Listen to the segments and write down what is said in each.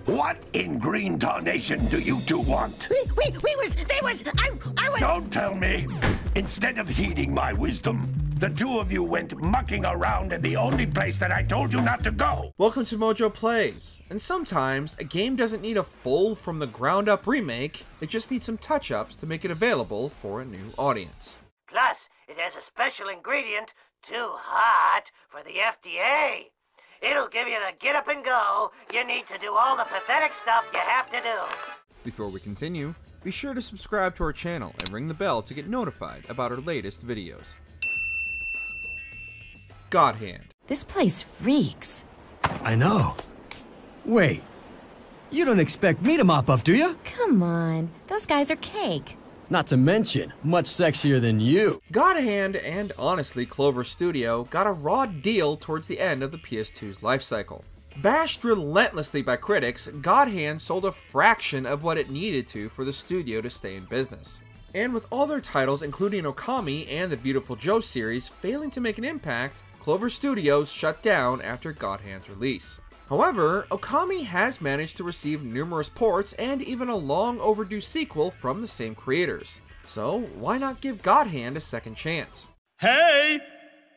What in green tarnation do you two want? I was... Don't tell me! Instead of heeding my wisdom, the two of you went mucking around in the only place that I told you not to go! Welcome to MojoPlays. And sometimes, a game doesn't need a full from the ground up remake, it just needs some touch-ups to make it available for a new audience. Plus, it has a special ingredient, too hot for the FDA. It'll give you the get up and go you need to do all the pathetic stuff you have to do. Before we continue, be sure to subscribe to our channel and ring the bell to get notified about our latest videos. Godhand. This place reeks. I know. Wait, you don't expect me to mop up, do you? Come on, those guys are cake. Not to mention, much sexier than you. Godhand, and honestly Clover Studio, got a raw deal towards the end of the PS2's lifecycle. Bashed relentlessly by critics, Godhand sold a fraction of what it needed to for the studio to stay in business. And with all their titles, including Okami and the Beautiful Joe series, failing to make an impact, Clover Studios shut down after Godhand's release. However, Okami has managed to receive numerous ports and even a long overdue sequel from the same creators. So why not give Godhand a second chance? Hey!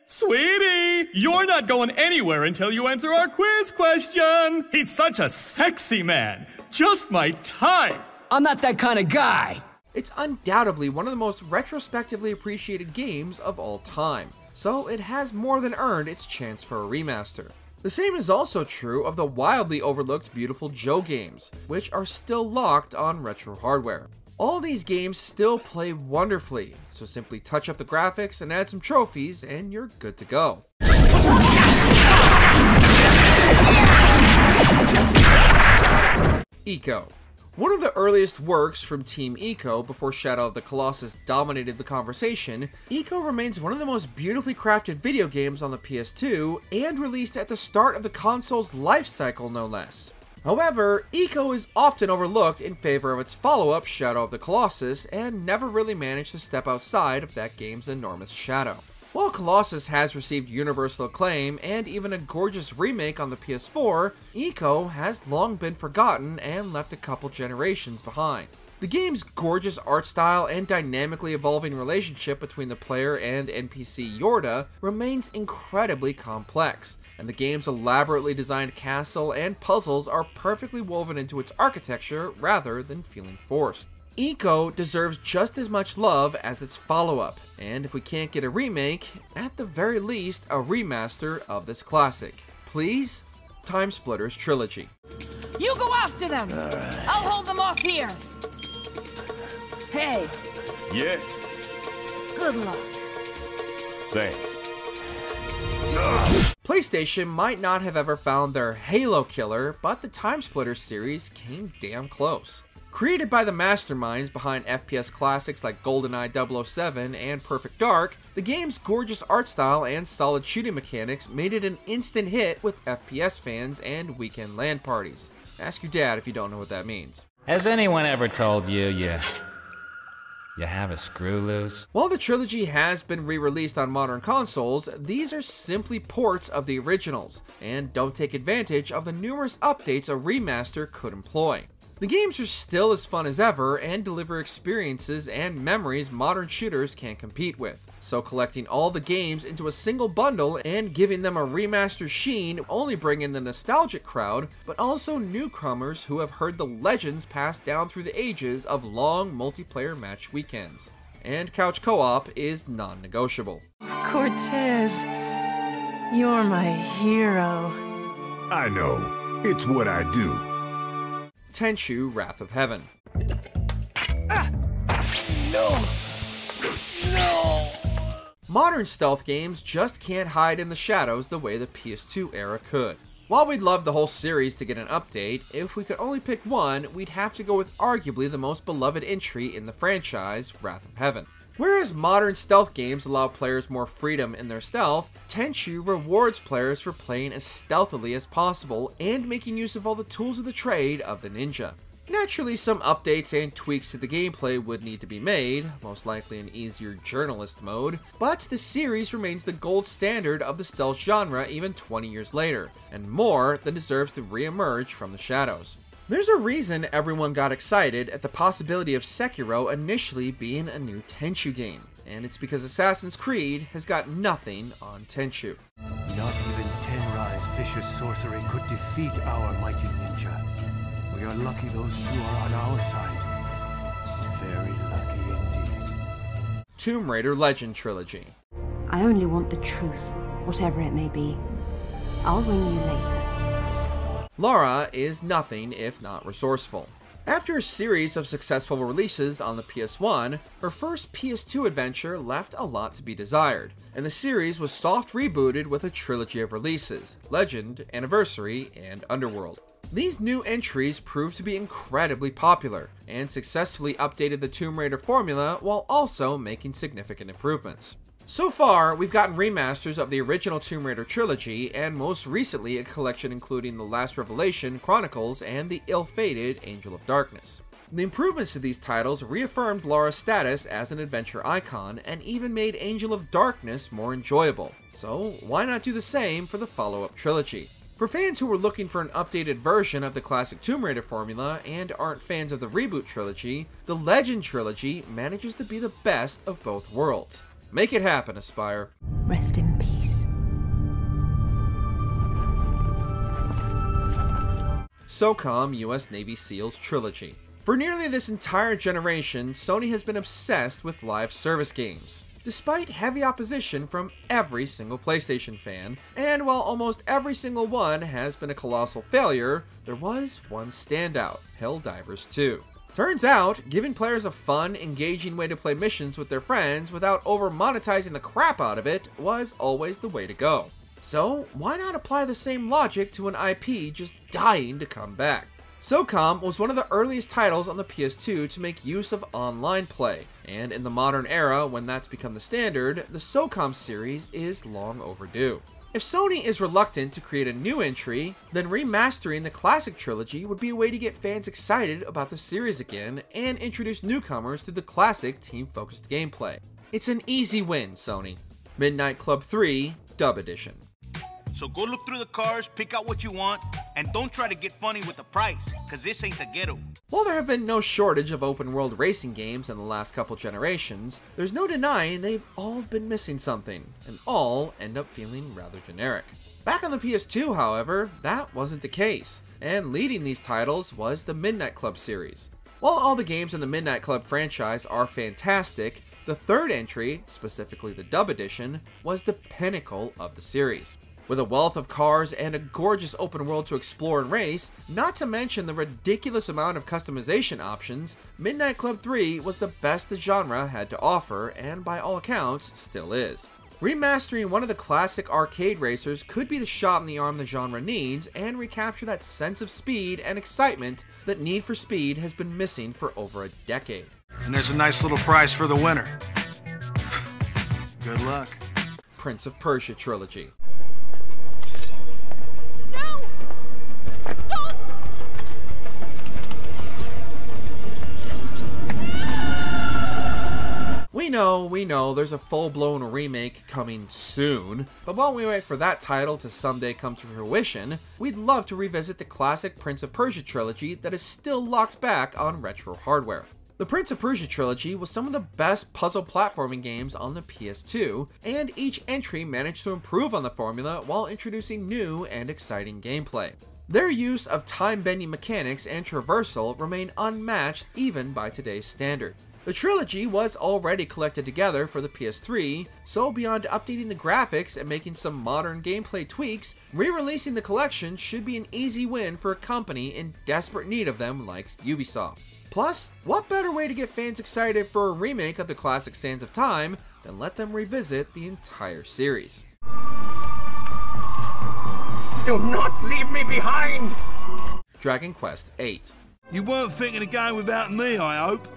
Sweetie! You're not going anywhere until you answer our quiz question! He's such a sexy man! Just my type! I'm not that kind of guy! It's undoubtedly one of the most retrospectively appreciated games of all time, so it has more than earned its chance for a remaster. The same is also true of the wildly overlooked Beautiful Joe games, which are still locked on retro hardware. All these games still play wonderfully, so simply touch up the graphics and add some trophies and you're good to go. Eco. One of the earliest works from Team Eco before Shadow of the Colossus dominated the conversation, Eco remains one of the most beautifully crafted video games on the PS2 and released at the start of the console's life cycle no less. However, Eco is often overlooked in favor of its follow-up Shadow of the Colossus and never really managed to step outside of that game's enormous shadow. While Colossus has received universal acclaim and even a gorgeous remake on the PS4, Eco has long been forgotten and left a couple generations behind. The game's gorgeous art style and dynamically evolving relationship between the player and NPC Yorda remains incredibly complex, and the game's elaborately designed castle and puzzles are perfectly woven into its architecture rather than feeling forced. Eco deserves just as much love as its follow-up, and if we can't get a remake, at the very least a remaster of this classic. Please? Timesplitters Trilogy. You go after them! I'll hold them off here! Hey! Yeah? Good luck. Thanks. PlayStation might not have ever found their Halo killer, but the Timesplitters series came damn close. Created by the masterminds behind FPS classics like GoldenEye 007 and Perfect Dark, the game's gorgeous art style and solid shooting mechanics made it an instant hit with FPS fans and weekend LAN parties. Ask your dad if you don't know what that means. Has anyone ever told you you have a screw loose? While the trilogy has been re-released on modern consoles, these are simply ports of the originals, and don't take advantage of the numerous updates a remaster could employ. The games are still as fun as ever and deliver experiences and memories modern shooters can't compete with. So collecting all the games into a single bundle and giving them a remaster sheen only bring in the nostalgic crowd, but also newcomers who have heard the legends passed down through the ages of long multiplayer match weekends. And couch co-op is non-negotiable. Cortez, you're my hero. I know. It's what I do. Tenu Wrath of Heaven. No! No! Modern stealth games just can't hide in the shadows the way the PS2 era could. While we'd love the whole series to get an update, if we could only pick one, we'd have to go with arguably the most beloved entry in the franchise, Wrath of Heaven. Whereas modern stealth games allow players more freedom in their stealth, Tenu rewards players for playing as stealthily as possible and making use of all the tools of the trade of the ninja. Naturally, some updates and tweaks to the gameplay would need to be made, most likely an easier journalist mode, but the series remains the gold standard of the stealth genre even 20 years later, and more than deserves to re-emerge from the shadows. There's a reason everyone got excited at the possibility of Sekiro initially being a new Tenchu game, and it's because Assassin's Creed has got nothing on Tenchu. Not even Tenrai's vicious sorcery could defeat our mighty ninja. We are lucky those two are on our side. Very lucky indeed. Tomb Raider Legend Trilogy. I only want the truth, whatever it may be. I'll ring you later. Lara is nothing if not resourceful. After a series of successful releases on the PS1, her first PS2 adventure left a lot to be desired, and the series was soft rebooted with a trilogy of releases: Legend, Anniversary, and Underworld. These new entries proved to be incredibly popular, and successfully updated the Tomb Raider formula while also making significant improvements. So far, we've gotten remasters of the original Tomb Raider trilogy, and most recently a collection including The Last Revelation, Chronicles, and the ill-fated Angel of Darkness. The improvements to these titles reaffirmed Lara's status as an adventure icon, and even made Angel of Darkness more enjoyable, so why not do the same for the follow-up trilogy? For fans who were looking for an updated version of the classic Tomb Raider formula and aren't fans of the reboot trilogy, the Legend trilogy manages to be the best of both worlds. Make it happen, Aspire. Rest in peace. Socom US Navy SEALs Trilogy. For nearly this entire generation, Sony has been obsessed with live service games, despite heavy opposition from every single PlayStation fan, and while almost every single one has been a colossal failure, there was one standout: Helldivers 2. Turns out, giving players a fun, engaging way to play missions with their friends without over-monetizing the crap out of it was always the way to go. So, why not apply the same logic to an IP just dying to come back? Socom was one of the earliest titles on the PS2 to make use of online play, and in the modern era, when that's become the standard, the Socom series is long overdue. If Sony is reluctant to create a new entry, then remastering the classic trilogy would be a way to get fans excited about the series again and introduce newcomers to the classic team-focused gameplay. It's an easy win, Sony. Midnight Club 3 Dub Edition. So go look through the cars, pick out what you want, and don't try to get funny with the price, cause this ain't the ghetto. While there have been no shortage of open-world racing games in the last couple generations, there's no denying they've all been missing something, and all end up feeling rather generic. Back on the PS2, however, that wasn't the case, and leading these titles was the Midnight Club series. While all the games in the Midnight Club franchise are fantastic, the third entry, specifically the Dub Edition, was the pinnacle of the series. With a wealth of cars and a gorgeous open world to explore and race, not to mention the ridiculous amount of customization options, Midnight Club 3 was the best the genre had to offer, and by all accounts, still is. Remastering one of the classic arcade racers could be the shot in the arm the genre needs, and recapture that sense of speed and excitement that Need for Speed has been missing for over a decade. And there's a nice little prize for the winner. Good luck. Prince of Persia Trilogy. We know, there's a full-blown remake coming soon, but while we wait for that title to someday come to fruition, we'd love to revisit the classic Prince of Persia trilogy that is still locked back on retro hardware. The Prince of Persia trilogy was some of the best puzzle platforming games on the PS2, and each entry managed to improve on the formula while introducing new and exciting gameplay. Their use of time-bending mechanics and traversal remain unmatched even by today's standard. The trilogy was already collected together for the PS3, so beyond updating the graphics and making some modern gameplay tweaks, re-releasing the collection should be an easy win for a company in desperate need of them like Ubisoft. Plus, what better way to get fans excited for a remake of the classic Sands of Time than let them revisit the entire series? Do not leave me behind! Dragon Quest VIII. You weren't thinking of going without me, I hope?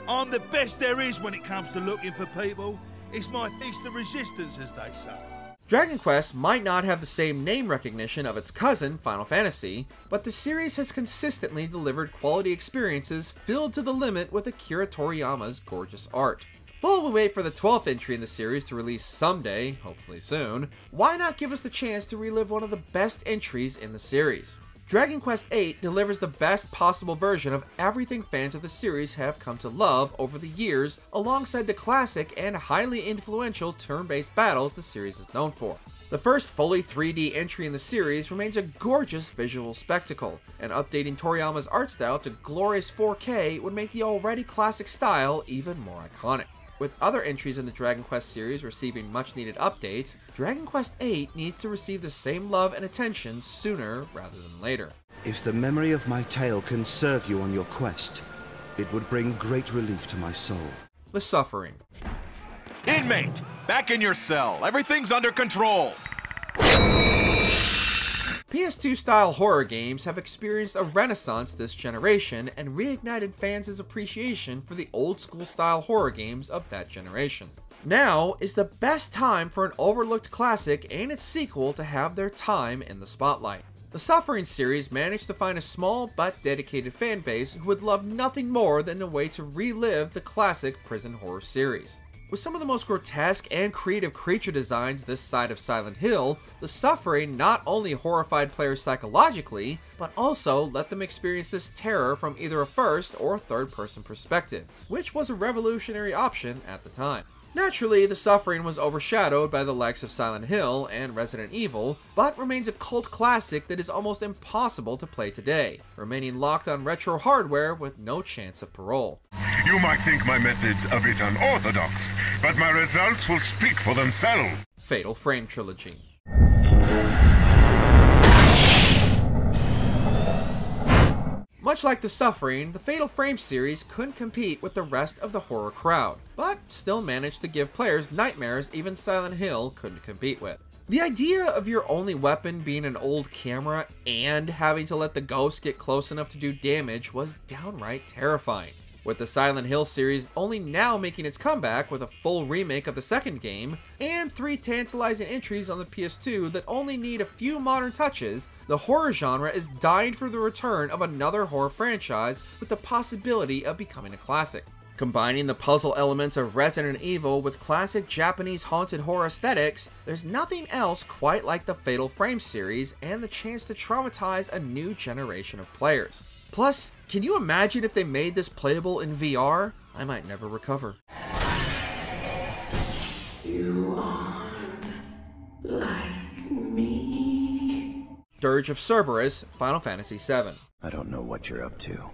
I'm the best there is when it comes to looking for people. It's the resistance, as they say. Dragon Quest might not have the same name recognition of its cousin, Final Fantasy, but the series has consistently delivered quality experiences filled to the limit with Akira Toriyama's gorgeous art. While we wait for the 12th entry in the series to release someday, hopefully soon, why not give us the chance to relive one of the best entries in the series? Dragon Quest VIII delivers the best possible version of everything fans of the series have come to love over the years, alongside the classic and highly influential turn-based battles the series is known for. The first fully 3D entry in the series remains a gorgeous visual spectacle, and updating Toriyama's art style to glorious 4K would make the already classic style even more iconic. With other entries in the Dragon Quest series receiving much needed updates, Dragon Quest VIII needs to receive the same love and attention sooner rather than later. If the memory of my tale can serve you on your quest, it would bring great relief to my soul. The Suffering. Inmate, back in your cell. Everything's under control. PS2-style horror games have experienced a renaissance this generation and reignited fans' appreciation for the old-school-style horror games of that generation. Now is the best time for an overlooked classic and its sequel to have their time in the spotlight. The Suffering series managed to find a small but dedicated fanbase who would love nothing more than a way to relive the classic prison horror series. With some of the most grotesque and creative creature designs this side of Silent Hill, The Suffering not only horrified players psychologically, but also let them experience this terror from either a first or third-person perspective, which was a revolutionary option at the time. Naturally, The Suffering was overshadowed by the likes of Silent Hill and Resident Evil, but remains a cult classic that is almost impossible to play today, remaining locked on retro hardware with no chance of parole. You might think my methods a bit unorthodox, but my results will speak for themselves. Fatal Frame Trilogy. Much like The Suffering, the Fatal Frame series couldn't compete with the rest of the horror crowd, but still managed to give players nightmares even Silent Hill couldn't compete with. The idea of your only weapon being an old camera and having to let the ghost get close enough to do damage was downright terrifying. With the Silent Hill series only now making its comeback with a full remake of the second game, and 3 tantalizing entries on the PS2 that only need a few modern touches, the horror genre is dying for the return of another horror franchise with the possibility of becoming a classic. Combining the puzzle elements of Resident Evil with classic Japanese haunted horror aesthetics, there's nothing else quite like the Fatal Frame series and the chance to traumatize a new generation of players. Plus, can you imagine if they made this playable in VR? I might never recover. You aren't like me. Dirge of Cerberus, Final Fantasy VII. I don't know what you're up to,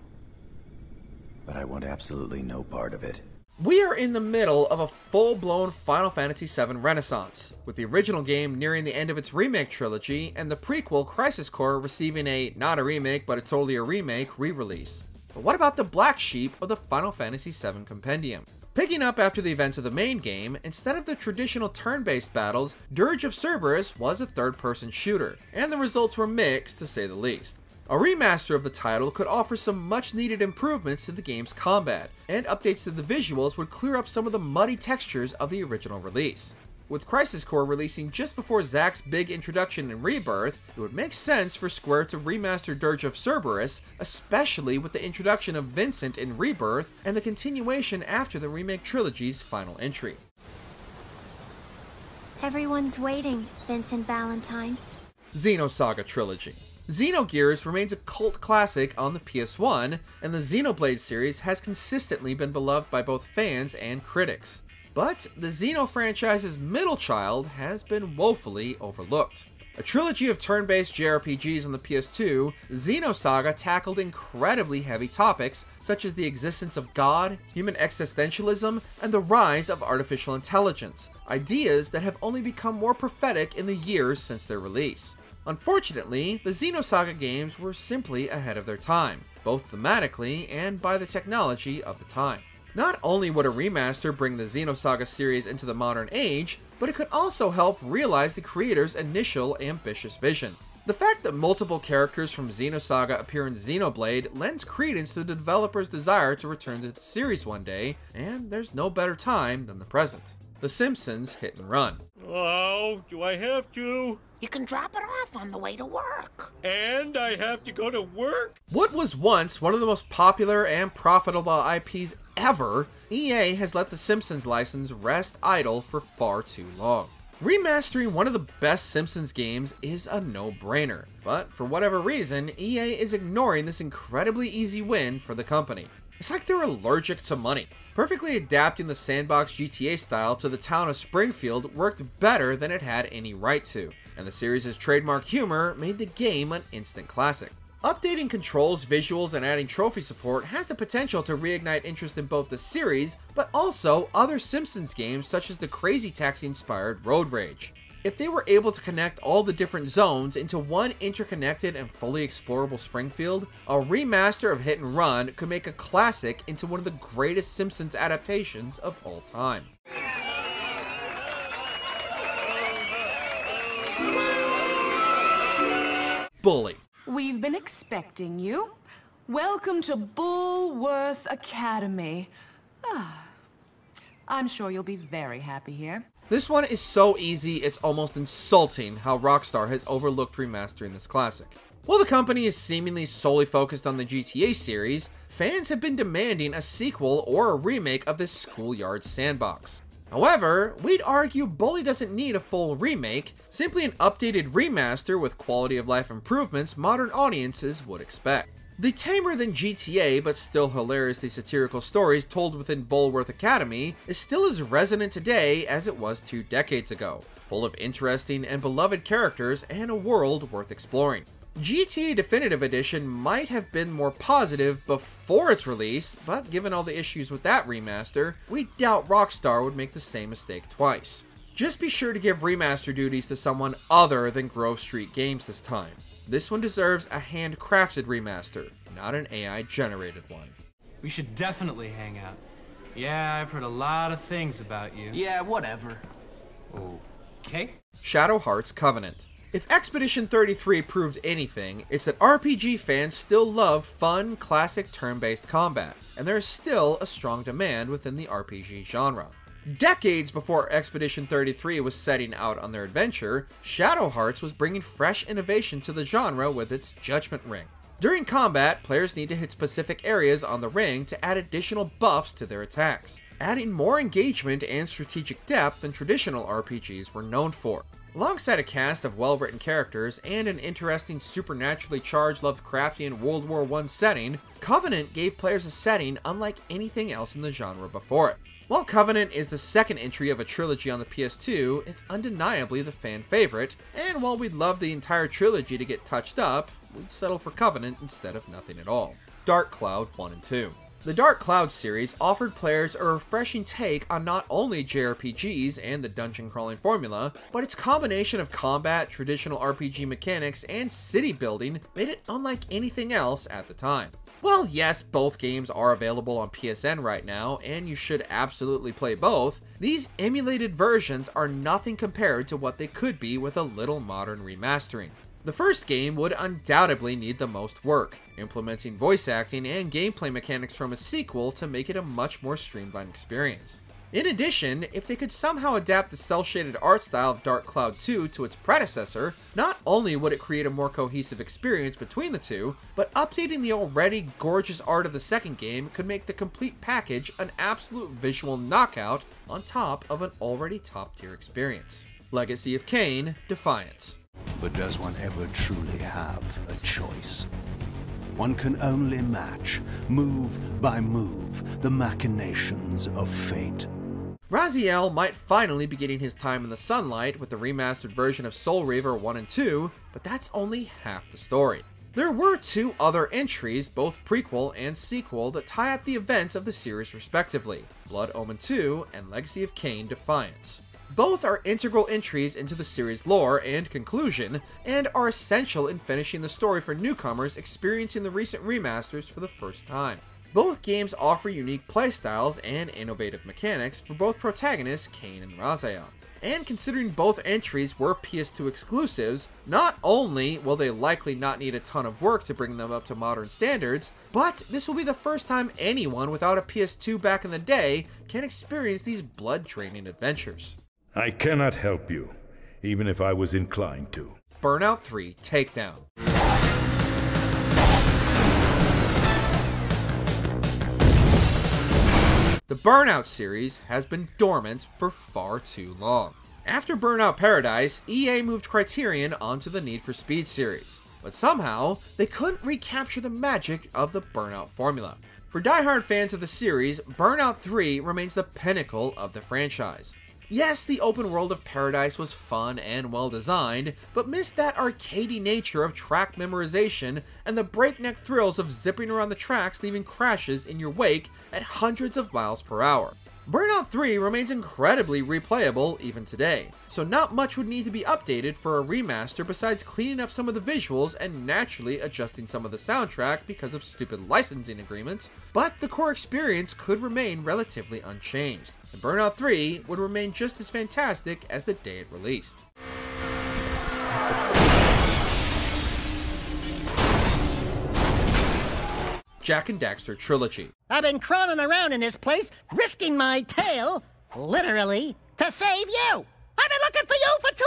but I want absolutely no part of it. We are in the middle of a full-blown Final Fantasy VII renaissance, with the original game nearing the end of its remake trilogy and the prequel Crisis Core receiving a not a remake but a totally a remake re-release. But what about the black sheep of the Final Fantasy VII Compendium? Picking up after the events of the main game, instead of the traditional turn-based battles, Dirge of Cerberus was a third-person shooter, and the results were mixed to say the least. A remaster of the title could offer some much-needed improvements to the game's combat, and updates to the visuals would clear up some of the muddy textures of the original release. With Crisis Core releasing just before Zack's big introduction in Rebirth, it would make sense for Square to remaster Dirge of Cerberus, especially with the introduction of Vincent in Rebirth and the continuation after the remake trilogy's final entry. Everyone's waiting, Vincent Valentine. Xeno Saga Trilogy. Xenogears remains a cult classic on the PS1, and the Xenoblade series has consistently been beloved by both fans and critics. But the Xeno franchise's middle child has been woefully overlooked. A trilogy of turn-based JRPGs on the PS2, Xenosaga tackled incredibly heavy topics such as the existence of God, human existentialism, and the rise of artificial intelligence, ideas that have only become more prophetic in the years since their release. Unfortunately, the Xenosaga games were simply ahead of their time, both thematically and by the technology of the time. Not only would a remaster bring the Xenosaga series into the modern age, but it could also help realize the creator's initial ambitious vision. The fact that multiple characters from Xenosaga appear in Xenoblade lends credence to the developer's desire to return to the series one day, and there's no better time than the present. The Simpsons Hit and Run. Oh, do I have to? You can drop it off on the way to work. And I have to go to work? What was once one of the most popular and profitable IPs ever, EA has let the Simpsons license rest idle for far too long. Remastering one of the best Simpsons games is a no-brainer, but for whatever reason, EA is ignoring this incredibly easy win for the company. It's like they're allergic to money. Perfectly adapting the sandbox GTA style to the town of Springfield worked better than it had any right to, and the series' trademark humor made the game an instant classic. Updating controls, visuals, and adding trophy support has the potential to reignite interest in both the series, but also other Simpsons games such as the Crazy Taxi-inspired Road Rage. If they were able to connect all the different zones into one interconnected and fully explorable Springfield, a remaster of Hit and Run could make a classic into one of the greatest Simpsons adaptations of all time. Bully. We've been expecting you. Welcome to Bullworth Academy. I'm sure you'll be very happy here. This one is so easy, it's almost insulting how Rockstar has overlooked remastering this classic. While the company is seemingly solely focused on the GTA series, fans have been demanding a sequel or a remake of this schoolyard sandbox. However, we'd argue Bully doesn't need a full remake, simply an updated remaster with quality of life improvements modern audiences would expect. The tamer than GTA but still hilariously satirical stories told within Bullworth Academy is still as resonant today as it was 2 decades ago, full of interesting and beloved characters and a world worth exploring. GTA Definitive Edition might have been more positive before its release, but given all the issues with that remaster, we doubt Rockstar would make the same mistake twice. Just be sure to give remaster duties to someone other than Grove Street Games this time. This one deserves a handcrafted remaster, not an AI-generated one. We should definitely hang out. Yeah, I've heard a lot of things about you. Yeah, whatever. Okay. Shadow Hearts Covenant. If Expedition 33 proved anything, it's that RPG fans still love fun, classic turn-based combat, and there is still a strong demand within the RPG genre. Decades before Expedition 33 was setting out on their adventure, Shadow Hearts was bringing fresh innovation to the genre with its Judgment Ring. During combat, players need to hit specific areas on the ring to add additional buffs to their attacks, adding more engagement and strategic depth than traditional RPGs were known for. Alongside a cast of well-written characters and an interesting supernaturally charged Lovecraftian World War I setting, Covenant gave players a setting unlike anything else in the genre before it. While Covenant is the second entry of a trilogy on the PS2, it's undeniably the fan favorite, and while we'd love the entire trilogy to get touched up, we'd settle for Covenant instead of nothing at all. Dark Cloud 1 and 2. The Dark Cloud series offered players a refreshing take on not only JRPGs and the dungeon crawling formula, but its combination of combat, traditional RPG mechanics, and city building made it unlike anything else at the time. While yes, both games are available on PSN right now, and you should absolutely play both, these emulated versions are nothing compared to what they could be with a little modern remastering. The first game would undoubtedly need the most work, implementing voice acting and gameplay mechanics from a sequel to make it a much more streamlined experience. In addition, if they could somehow adapt the cel-shaded art style of Dark Cloud 2 to its predecessor, not only would it create a more cohesive experience between the two, but updating the already gorgeous art of the second game could make the complete package an absolute visual knockout on top of an already top-tier experience. Legacy of Cain, Defiance. But does one ever truly have a choice? One can only match, move by move, the machinations of fate. Raziel might finally be getting his time in the sunlight with the remastered version of Soul Reaver 1 and 2, but that's only half the story. There were 2 other entries, both prequel and sequel, that tie up the events of the series respectively, Blood Omen 2 and Legacy of Cain, Defiance. Both are integral entries into the series' lore and conclusion, and are essential in finishing the story for newcomers experiencing the recent remasters for the first time. Both games offer unique playstyles and innovative mechanics for both protagonists Cain and Raziel. And considering both entries were PS2 exclusives, not only will they likely not need a ton of work to bring them up to modern standards, but this will be the first time anyone without a PS2 back in the day can experience these blood-draining adventures. I cannot help you, even if I was inclined to. Burnout III Takedown. The Burnout series has been dormant for far too long. After Burnout Paradise, EA moved Criterion onto the Need for Speed series, but somehow they couldn't recapture the magic of the Burnout formula. For die-hard fans of the series, Burnout 3 remains the pinnacle of the franchise. Yes, the open world of Paradise was fun and well designed, but missed that arcadey nature of track memorization and the breakneck thrills of zipping around the tracks leaving crashes in your wake at hundreds of miles per hour. Burnout 3 remains incredibly replayable even today, so not much would need to be updated for a remaster besides cleaning up some of the visuals and naturally adjusting some of the soundtrack because of stupid licensing agreements, but the core experience could remain relatively unchanged, and Burnout 3 would remain just as fantastic as the day it released. Jak and Daxter Trilogy. I've been crawling around in this place, risking my tail, literally, to save you! I've been looking for you for 2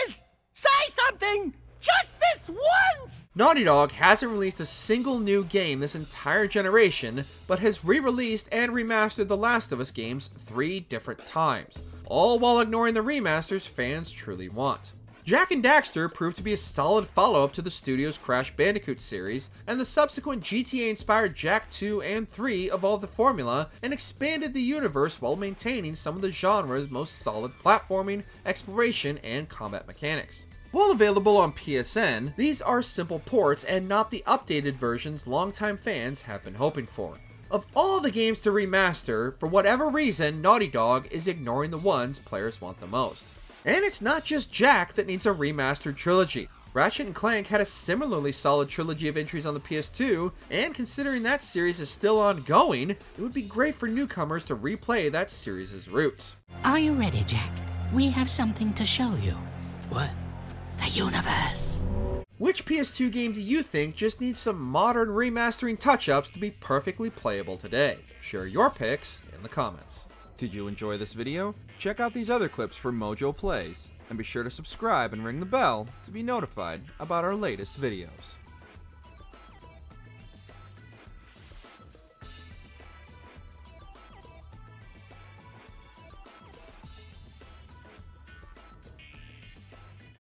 years! Say something! Just this once! Naughty Dog hasn't released a single new game this entire generation, but has re-released and remastered the Last of Us games 3 different times, all while ignoring the remasters fans truly want. Jak and Daxter proved to be a solid follow-up to the studio's Crash Bandicoot series, and the subsequent GTA-inspired Jak 2 and 3 evolved the formula and expanded the universe while maintaining some of the genre's most solid platforming, exploration, and combat mechanics. While available on PSN, these are simple ports and not the updated versions longtime fans have been hoping for. Of all the games to remaster, for whatever reason, Naughty Dog is ignoring the ones players want the most. And it's not just Jak that needs a remastered trilogy. Ratchet & Clank had a similarly solid trilogy of entries on the PS2, and considering that series is still ongoing, it would be great for newcomers to replay that series' roots. Are you ready, Jak? We have something to show you. What? The universe. Which PS2 game do you think just needs some modern remastering touch-ups to be perfectly playable today? Share your picks in the comments. Did you enjoy this video? Check out these other clips from MojoPlays, and be sure to subscribe and ring the bell to be notified about our latest videos.